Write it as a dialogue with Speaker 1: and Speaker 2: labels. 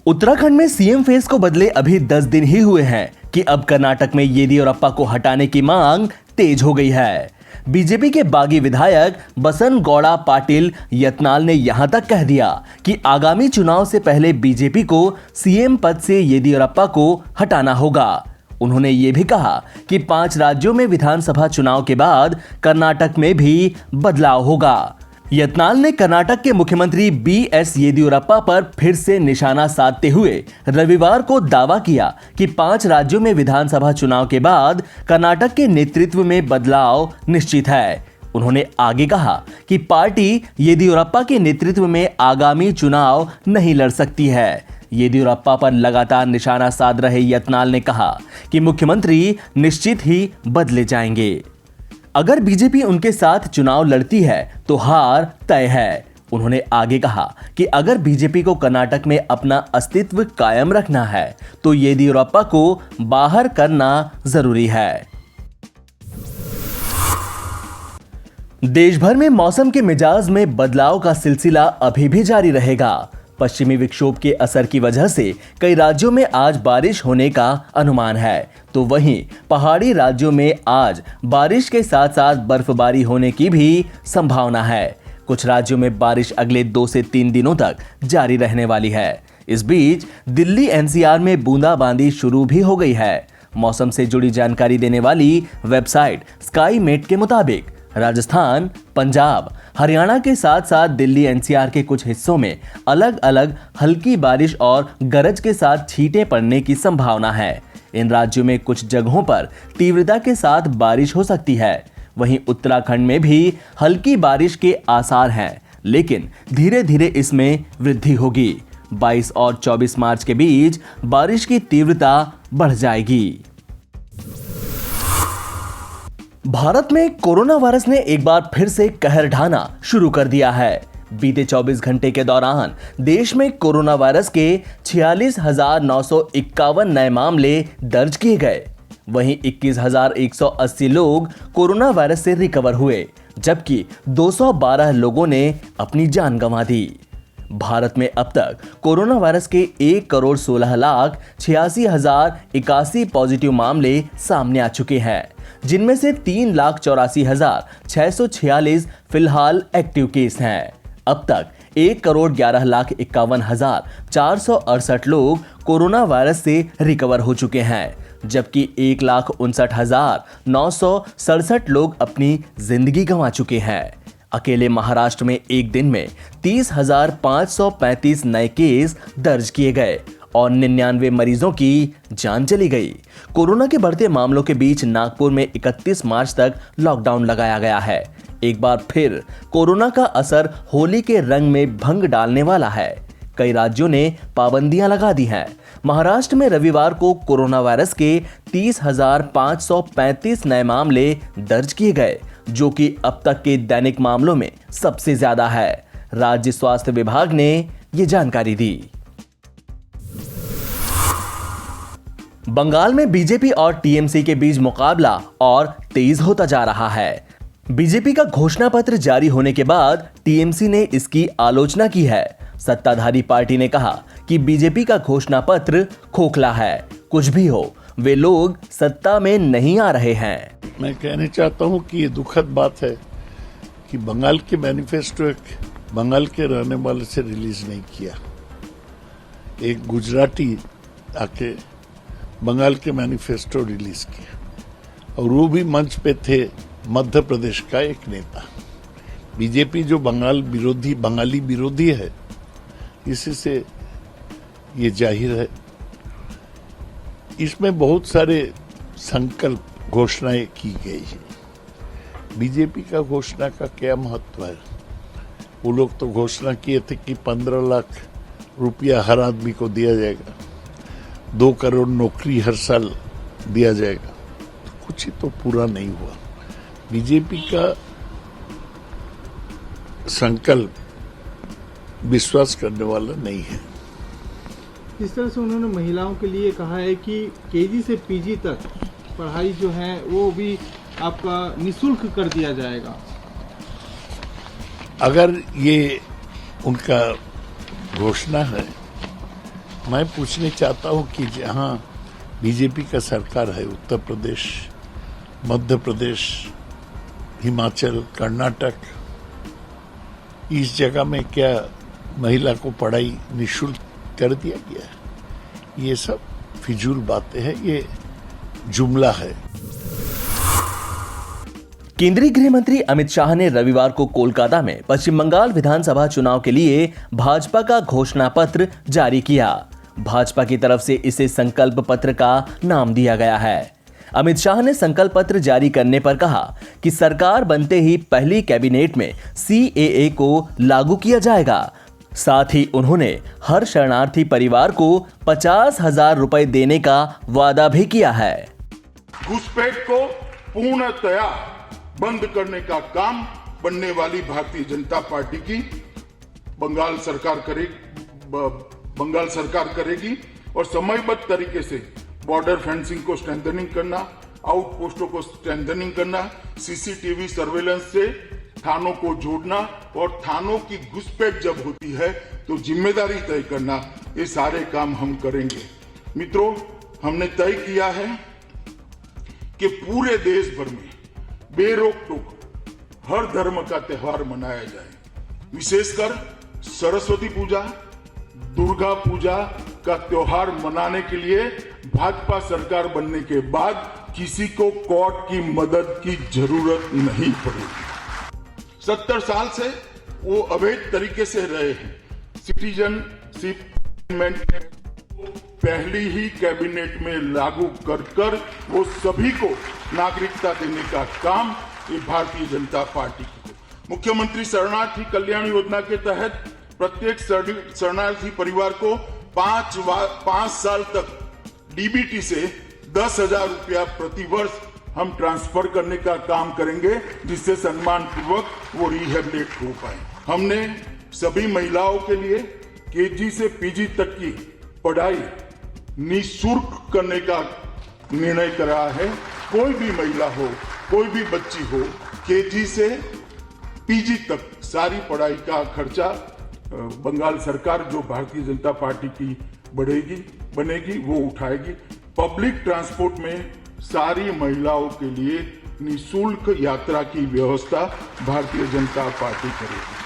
Speaker 1: उत्तराखंड में CM face को बदले अभी 10 दिन ही हुए हैं कि अब कर्नाटक में येदियुरप्पा को हटाने की मांग तेज हो गई है। बीजेपी के बागी विधायक बसनगौड़ा पाटिल यत्नाल ने यहां तक कह दिया कि आगामी चुनाव से पहले बीजेपी को सीएम पद से येदियुरप्पा को हटाना होगा। उन्होंने ये भी कहा कि 5 राज्यों में विधानसभा चुनाव के बाद कर्नाटक में भी बदलाव होगा। यत्नाल ने कर्नाटक के मुख्यमंत्री बीएस येदियुरप्पा पर फिर से निशाना साधते हुए रविवार को दावा किया कि 5 राज्यों में विधानसभा चुनाव के बाद कर्नाटक के नेतृत्व में बदलाव निश्चित है। उन्होंने आगे कहा कि पार्टी येदियुरप्पा के नेतृत्व में आगामी चुनाव नहीं लड़ सकती है। येदियुरप्पा पर लगातार निशाना साध रहे यत्नाल ने कहा कि मुख्यमंत्री निश्चित ही बदले जाएंगे। अगर बीजेपी उनके साथ चुनाव लड़ती है तो हार तय है। उन्होंने आगे कहा कि अगर बीजेपी को कर्नाटक में अपना अस्तित्व कायम रखना है तो येदियुरप्पा को बाहर करना जरूरी है। देश भर में मौसम के मिजाज में बदलाव का सिलसिला अभी भी जारी रहेगा। पश्चिमी विक्षोभ के असर की वजह से कई राज्यों में आज बारिश होने का अनुमान है, तो वहीं पहाड़ी राज्यों में आज बारिश के साथ साथ बर्फबारी होने की भी संभावना है। कुछ राज्यों में बारिश अगले 2 से 3 दिनों तक जारी रहने वाली है। इस बीच दिल्ली एनसीआर में बूंदाबांदी शुरू भी हो गई है। मौसम से जुड़ी जानकारी देने वाली वेबसाइट स्काईमेट के मुताबिक राजस्थान, पंजाब, हरियाणा के साथ साथ दिल्ली एनसीआर के कुछ हिस्सों में अलग अलग हल्की बारिश और गरज के साथ छींटे पड़ने की संभावना है। इन राज्यों में कुछ जगहों पर तीव्रता के साथ बारिश हो सकती है। वहीं उत्तराखंड में भी हल्की बारिश के आसार हैं, लेकिन धीरे धीरे इसमें वृद्धि होगी। 22 और 24 मार्च के बीच बारिश की तीव्रता बढ़ जाएगी। भारत में कोरोना वायरस ने एक बार फिर से कहर ढाना शुरू कर दिया है। बीते 24 घंटे के दौरान देश में कोरोना वायरस के 46,951 नए मामले दर्ज किए गए। वहीं 21,180 लोग कोरोना वायरस से रिकवर हुए, जबकि 212 लोगों ने अपनी जान गंवा दी। भारत में अब तक कोरोना वायरस के 1,16,86,081 पॉजिटिव मामले सामने आ चुके हैं, जिनमें से 3,84,646 फिलहाल एक्टिव केस हैं। अब तक 1,11,51,468 लोग कोरोना वायरस से रिकवर हो चुके हैं, जबकि 1,59,967 लोग अपनी जिंदगी गंवा चुके हैं। अकेले महाराष्ट्र में एक दिन में 30,535 नए केस दर्ज किए गए और 99 मरीजों की जान चली गई। कोरोना के बढ़ते मामलों के बीच नागपुर में 31 मार्च तक लॉकडाउन लगाया गया है। एक बार फिर कोरोना का असर होली के रंग में भंग डालने वाला है। कई राज्यों ने पाबंदियां लगा दी हैं। महाराष्ट्र में रविवार को कोरोना वायरस के 30,535 नए मामले दर्ज किए गए, जो कि अब तक के दैनिक मामलों में सबसे ज्यादा है। राज्य स्वास्थ्य विभाग ने ये जानकारी दी। बंगाल में बीजेपी और टीएमसी के बीच मुकाबला और तेज होता जा रहा है। बीजेपी का घोषणा पत्र जारी होने के बाद टीएमसी ने इसकी आलोचना की है। सत्ताधारी पार्टी ने कहा कि बीजेपी का घोषणा पत्र खोखला है। कुछ भी हो, वे लोग सत्ता में नहीं आ रहे हैं।
Speaker 2: मैं कहना चाहता हूं कि ये दुखद बात है कि बंगाल के मैनिफेस्टो एक बंगाल के रहने वाले से रिलीज नहीं किया। एक गुजराती आके बंगाल के मैनिफेस्टो रिलीज किया और वो भी मंच पे थे मध्य प्रदेश का एक नेता। बीजेपी जो बंगाली विरोधी है, इसी से ये जाहिर है। इसमें बहुत सारे संकल्प घोषणाएं की गई है। बीजेपी का घोषणा का क्या महत्व है? वो लोग तो घोषणा किए थे कि 15 लाख रुपया हर आदमी को दिया जाएगा, 2 करोड़ नौकरी हर साल दिया जाएगा, तो कुछ ही तो पूरा नहीं हुआ। बीजेपी का संकल्प विश्वास करने वाला नहीं है।
Speaker 3: इस तरह से उन्होंने महिलाओं के लिए कहा है कि केजी से पीजी तक पढ़ाई जो है वो भी आपका निःशुल्क कर दिया जाएगा।
Speaker 2: अगर ये उनका घोषणा है मैं पूछना चाहता हूं कि जहां बीजेपी का सरकार है, उत्तर प्रदेश, मध्य प्रदेश, हिमाचल, कर्नाटक, इस जगह में क्या महिला को पढ़ाई निःशुल्क कर दिया गया है? ये सब फिजूल बातें हैं, ये जुमला है।
Speaker 1: केंद्रीय गृह मंत्री अमित शाह ने रविवार को कोलकाता में पश्चिम बंगाल विधानसभा चुनाव के लिए भाजपा का घोषणा पत्र जारी किया। भाजपा की तरफ से इसे संकल्प पत्र का नाम दिया गया है। अमित शाह ने संकल्प पत्र जारी करने पर कहा कि सरकार बनते ही पहली कैबिनेट में CAA को लागू किया जाएगा। साथ ही उन्होंने हर शरणार्थी परिवार को 50,000 रुपए देने का वादा भी किया है।
Speaker 4: घुसपैठ को पूर्णतया बंद करने का काम बनने वाली भारतीय जनता पार्टी की बंगाल सरकार करेगी और समयबद्ध तरीके से बॉर्डर फेंसिंग को स्ट्रेंथनिंग करना, आउटपोस्टों को स्ट्रेंथनिंग करना, CCTV सर्वेलेंस से थानों को जोड़ना और थानों की घुसपैठ जब होती है तो जिम्मेदारी तय करना, ये सारे काम हम करेंगे। मित्रों, हमने तय किया है कि पूरे देश भर में बेरोक टोक हर धर्म का त्योहार मनाया जाए। विशेषकर सरस्वती पूजा, दुर्गा पूजा का त्योहार मनाने के लिए भाजपा सरकार बनने के बाद किसी को कोर्ट की मदद की जरूरत नहीं पड़ेगी। 70 साल से वो अवैध तरीके से रहे हैं। सिटीजनशिप अमेंडमेंट पहली ही कैबिनेट में लागू कर वो सभी को नागरिकता देने का काम ये भारतीय जनता पार्टी की। मुख्यमंत्री शरणार्थी कल्याण योजना के तहत प्रत्येक शरणार्थी परिवार को 5 साल तक DBT से 10,000 रुपया प्रति वर्ष हम ट्रांसफर करने का काम करेंगे, जिससे सम्मान पूर्वक वो रिहेबिलिट हो पाए। हमने सभी महिलाओं के लिए KG से PG तक की पढ़ाई निःशुल्क करने का निर्णय करा है। कोई भी महिला हो, कोई भी बच्ची हो, KG से PG तक सारी पढ़ाई का खर्चा बंगाल सरकार, जो भारतीय जनता पार्टी की बनेगी, वो उठाएगी। पब्लिक ट्रांसपोर्ट में सारी महिलाओं के लिए निःशुल्क यात्रा की व्यवस्था भारतीय जनता पार्टी करेगी।